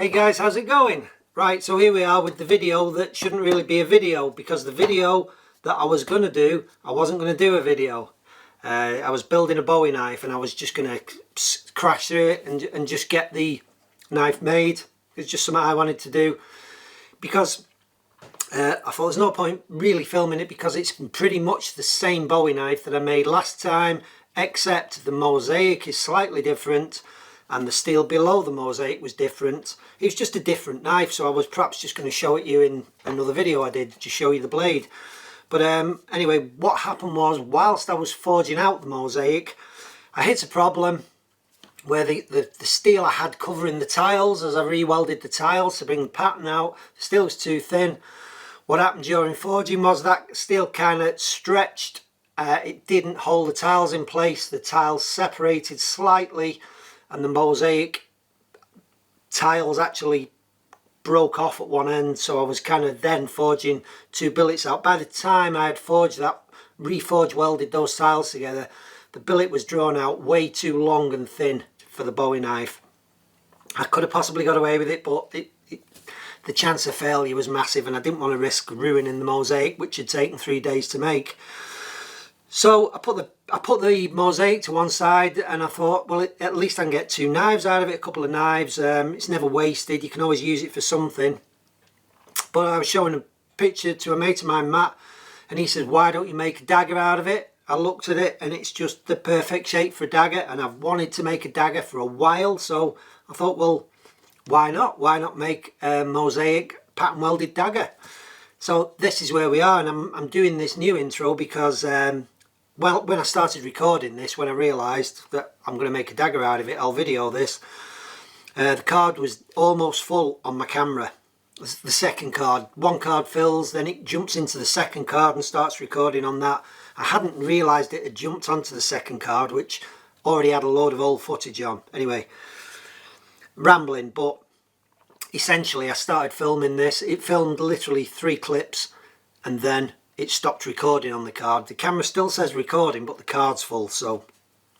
Hey guys, how's it going? Right, so here we are with the video that shouldn't really be a video, because the video that I was going to do, I wasn't going to do a video. I was building a Bowie knife and I was just going to crash through it and just get the knife made. It's just something I wanted to do, because I thought there's no point really filming it, because it's pretty much the same Bowie knife that I made last time, except the Mosaic is slightly different and the steel below the Mosaic was different. It was just a different knife, so I was perhaps just going to show it you in another video I did, to show you the blade. But anyway, what happened was, whilst I was forging out the Mosaic, I hit a problem where the steel I had covering the tiles, as I re-welded the tiles to bring the pattern out, the steel was too thin. What happened during forging was that steel kind of stretched. It didn't hold the tiles in place. The tiles separated slightly, and the Mosaic tiles actually broke off at one end, so I was kind of then forging two billets out. By the time I had forged that, reforged, welded those tiles together, the billet was drawn out way too long and thin for the Bowie knife. I could have possibly got away with it, but the chance of failure was massive, and I didn't want to risk ruining the Mosaic, which had taken 3 days to make. So I put the Mosaic to one side, and I thought, well, at least I can get two knives out of it, a couple of knives. It's never wasted. You can always use it for something. But I was showing a picture to a mate of mine, Matt, and he said, why don't you make a dagger out of it? I looked at it and it's just the perfect shape for a dagger, and I've wanted to make a dagger for a while, so I thought, well, why not? Why not make a Mosaic pattern welded dagger? So this is where we are, and I'm doing this new intro because well, when I started recording this, when I realised that I'm going to make a dagger out of it, I'll video this. The card was almost full on my camera. The second card. One card fills, then it jumps into the second card and starts recording on that. I hadn't realised it had jumped onto the second card, which already had a load of old footage on. Anyway, rambling, but essentially I started filming this. It filmed literally 3 clips, and then it stopped recording on the card. The camera still says recording, but the card's full, so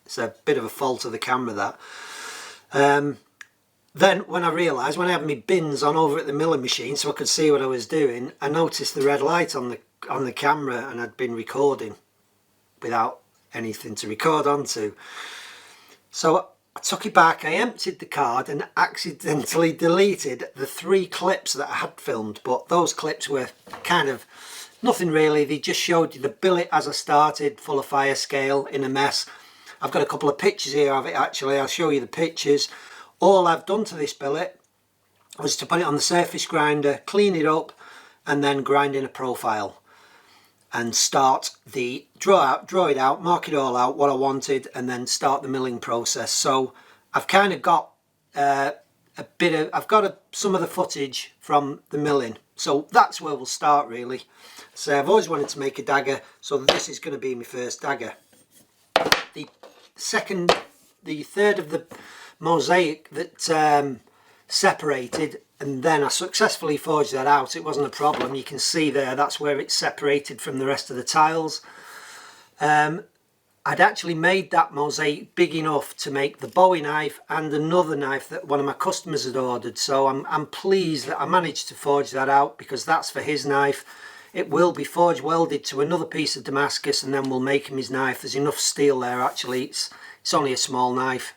it's a bit of a fault of the camera, that. Then when I realised, when I had my bins on over at the milling machine so I could see what I was doing, I noticed the red light on the camera, and I'd been recording without anything to record onto. So I took it back, I emptied the card and accidentally deleted the 3 clips that I had filmed, but those clips were kind of nothing really. They just showed you the billet as I started, full of fire scale, in a mess. I've got a couple of pictures here of it actually. I'll show you the pictures. All I've done to this billet was to put it on the surface grinder, clean it up, and then grind in a profile and start the draw it out, mark it all out what I wanted, and then start the milling process. So I've kind of got some of the footage from the milling, so that's where we'll start really. So I've always wanted to make a dagger, so this is going to be my first dagger. The third of the Mosaic that separated, and then I successfully forged that out. It wasn't a problem. You can see there, that's where it separated from the rest of the tiles. I'd actually made that Mosaic big enough to make the Bowie knife and another knife that one of my customers had ordered, so I'm pleased that I managed to forge that out, because that's for his knife. It will be forge welded to another piece of Damascus, and then we'll make him his knife. There's enough steel there actually. It's only a small knife,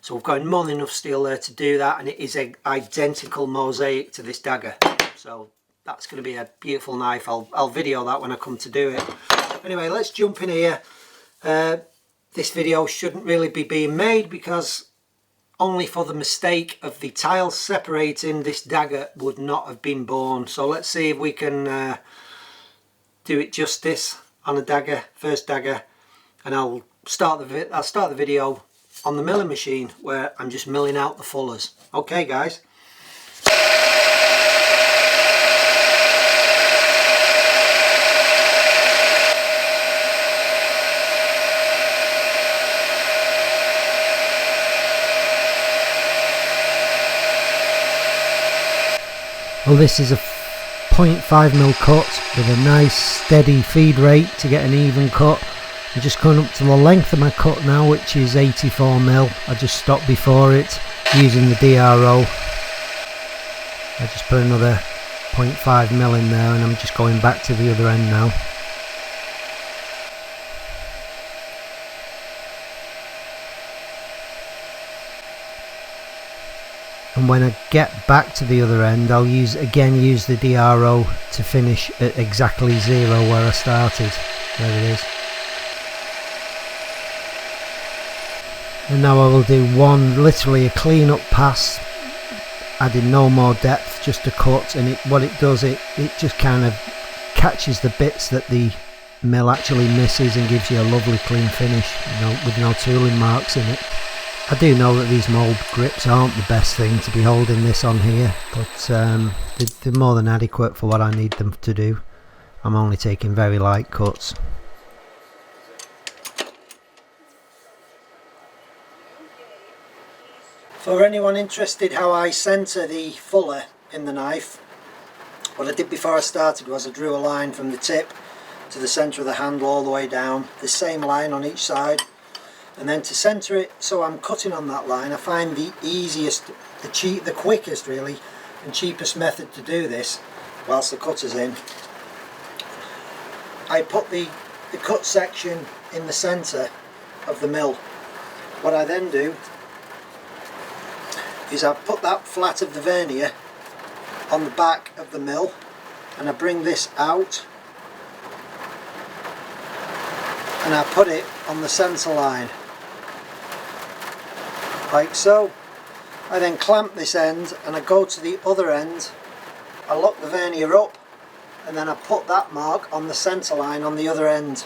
so we've got more than enough steel there to do that, and it is an identical Mosaic to this dagger. So that's going to be a beautiful knife. I'll video that when I come to do it. Anyway, let's jump in here. This video shouldn't really be being made, because only for the mistake of the tiles separating, this dagger would not have been born. So let's see if we can do it justice on a dagger, first dagger, and I'll start the video on the milling machine where I'm just milling out the fullers. Okay guys. Well, this is a 0.5mm cut with a nice steady feed rate to get an even cut. I'm just going up to the length of my cut now, which is 84mm. I just stopped before it using the DRO. I just put another 0.5mm in there, and I'm just going back to the other end now. And when I get back to the other end, I'll use the DRO to finish at exactly 0 where I started. There it is. And now I will do literally a clean up pass, adding no more depth, just a cut, and what it does, it just kind of catches the bits that the mill actually misses and gives you a lovely clean finish, with no tooling marks in it. I do know that these mould grips aren't the best thing to be holding this on here, but they're more than adequate for what I need them to do. I'm only taking very light cuts. For anyone interested how I centre the fuller in the knife, what I did before I started was I drew a line from the tip to the centre of the handle all the way down, the same line on each side. And then to centre it so I'm cutting on that line, I find the easiest, the quickest really, and cheapest method to do this whilst the cutter's in. I put the cut section in the centre of the mill. What I then do is I put that flat of the vernier on the back of the mill, and I bring this out and I put it on the centre line, like so. I then clamp this end and I go to the other end, I lock the vernier up, and then I put that mark on the centre line on the other end.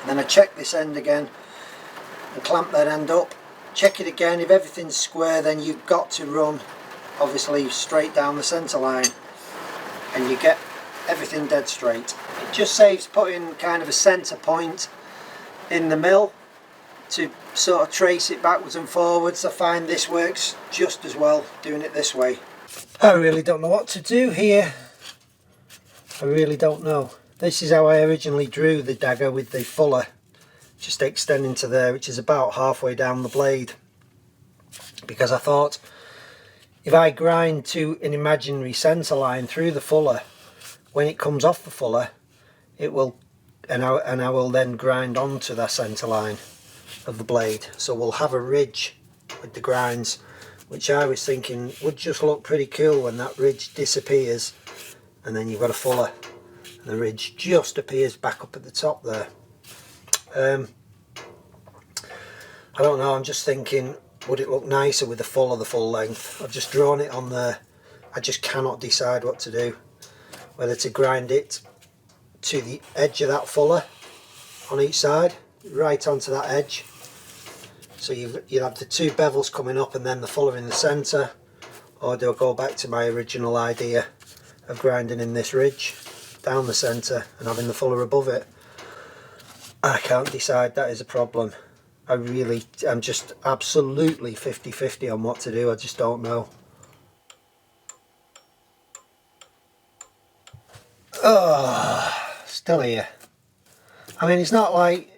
And then I check this end again and clamp that end up, check it again. If everything's square, then you've got to run obviously straight down the centre line and you get everything dead straight. It just saves putting kind of a centre point in the mill to sort of trace it backwards and forwards. I find this works just as well doing it this way. I really don't know what to do here. I really don't know. This is how I originally drew the dagger, with the fuller just extending to there, which is about halfway down the blade, because I thought if I grind to an imaginary centre line through the fuller, when it comes off the fuller, it will, and I will then grind onto that centre line of the blade, so we'll have a ridge with the grinds, which I was thinking would just look pretty cool when that ridge disappears and then you've got a fuller and the ridge just appears back up at the top there. I don't know, I'm just thinking, would it look nicer with the fuller the full length? I've just drawn it on there. I just cannot decide what to do, whether to grind it to the edge of that fuller on each side, right onto that edge, so you'll have the two bevels coming up and then the fuller in the centre, or do I go back to my original idea of grinding in this ridge down the centre and having the fuller above it? I can't decide, that is a problem. I'm just absolutely 50-50 on what to do. I just don't know. Oh, still here. I mean, it's not like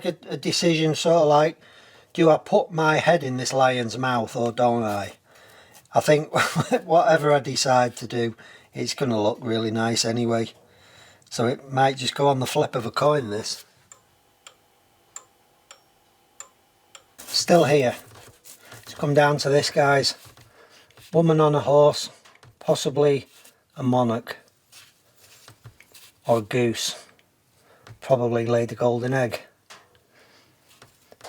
a decision sort of like, do I put my head in this lion's mouth or don't I? I think whatever I decide to do, it's going to look really nice anyway. So it might just go on the flip of a coin, this. Still here. It's come down to this, guys. Woman on a horse, possibly a monarch or a goose, probably laid a golden egg.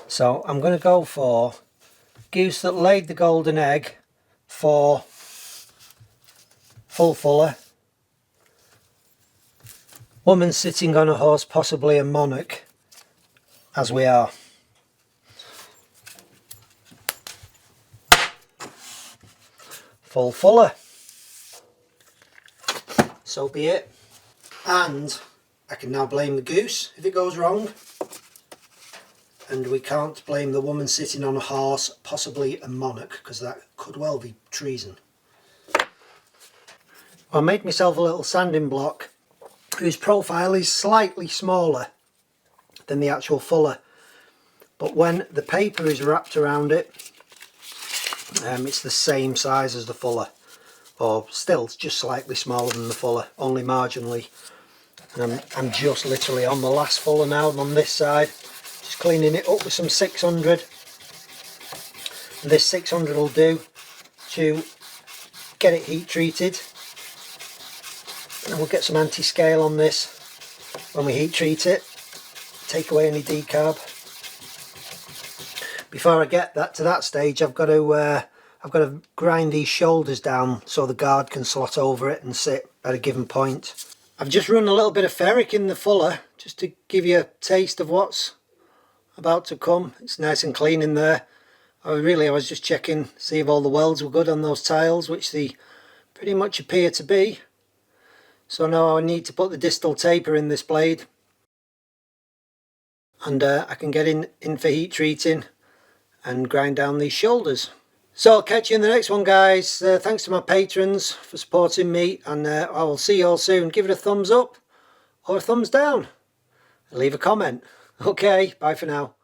So I'm going to go for goose that laid the golden egg for full fuller. Woman sitting on a horse, possibly a monarch, as we are. Full fuller. So be it. And I can now blame the goose if it goes wrong. And we can't blame the woman sitting on a horse, possibly a monarch, because that could well be treason. I made myself a little sanding block whose profile is slightly smaller than the actual fuller, but when the paper is wrapped around it, it's the same size as the fuller. or still just slightly smaller than the fuller, only marginally. And I'm just literally on the last fuller now on this side, just cleaning it up with some 600. And this 600 will do to get it heat treated, and we'll get some anti-scale on this when we heat treat it, take away any decarb. Before I get that to that stage, I've got to grind these shoulders down so the guard can slot over it and sit at a given point. I've just run a little bit of ferric in the fuller just to give you a taste of what's about to come. It's nice and clean in there. I was just checking, see if all the welds were good on those tiles, which they pretty much appear to be. So now I need to put the distal taper in this blade, and I can get in for heat treating and grind down these shoulders. So I'll catch you in the next one, guys. Thanks to my patrons for supporting me, and I will see you all soon. Give it a thumbs up or a thumbs down. Leave a comment. Okay, bye for now.